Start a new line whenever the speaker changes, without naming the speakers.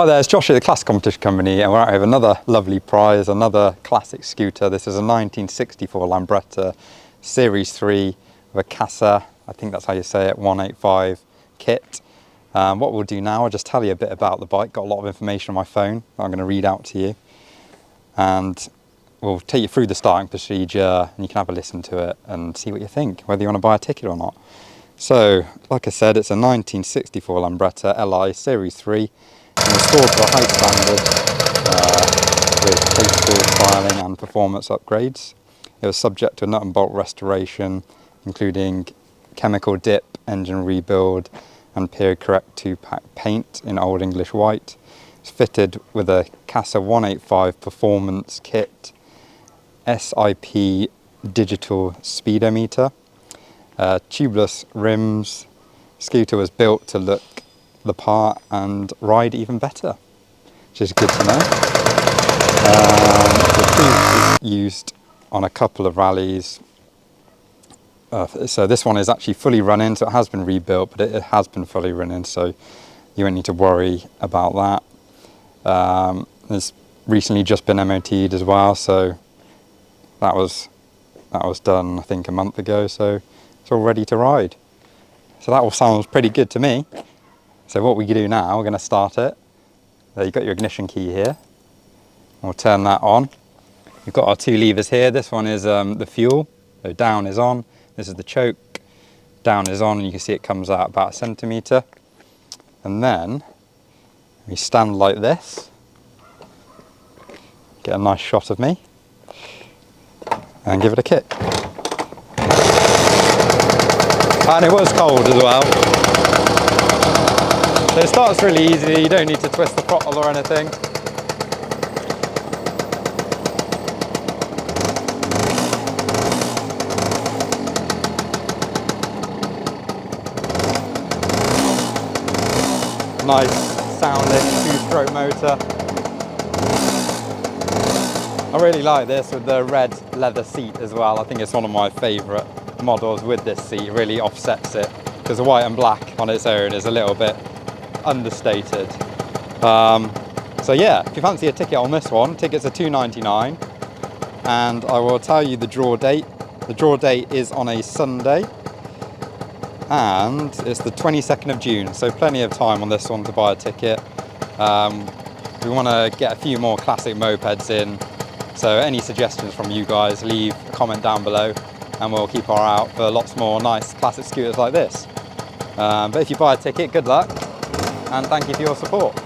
Hi there, it's Josh at the Classic Competition Company, and we're out here with another lovely prize, another classic scooter. This is a 1964 Lambretta Series 3 with a Casa, I think that's how you say it, 185 kit. What we'll do now, I'll just tell you a bit about the bike. Got a lot of information on my phone that I'm going to read out to you. And we'll take you through the starting procedure, and you can have a listen to it and see what you think, whether you want to buy a ticket or not. So, like I said, it's a 1964 Lambretta Li Series 3. And restored to a high standard with tasteful styling and performance upgrades. It was subject to a nut and bolt restoration, including chemical dip, engine rebuild, and period correct 2-pack paint in Old English white. It's fitted with a Casa 185 performance kit, SIP digital speedometer, tubeless rims. Scooter was built to look the part and ride even better, which is good to know. The tube is used on a couple of rallies. So this one is actually fully running, so it has been rebuilt, but it has been fully running, so you won't need to worry about that. It's recently just been MOT'd as well, so that was done I think a month ago, so it's all ready to ride. So that all sounds pretty good to me. So what we do now, we're going to start it. There, you've got your ignition key here. We'll turn that on. We've got our two levers here. This one is the fuel, so down is on. This is the choke, down is on, and you can see it comes out about 1 centimetre. And then we stand like this. Get a nice shot of me. And give it a kick. And it was cold as well. So it starts really easy, you don't need to twist the throttle or anything. Nice sounding 2-stroke motor. I really like this with the red leather seat as well. I think it's one of my favourite models with this seat. It really offsets it, because the white and black on its own is a little bit understated. So yeah, if you fancy a ticket on this one, tickets are £2.99, and I will tell you the draw date. The draw date is on a Sunday, and it's the 22nd of June, so plenty of time on this one to buy a ticket. We want to get a few more classic mopeds in, so any suggestions from you guys, leave a comment down below, and we'll keep our eye out for lots more nice classic scooters like this. But if you buy a ticket, good luck, and thank you for your support.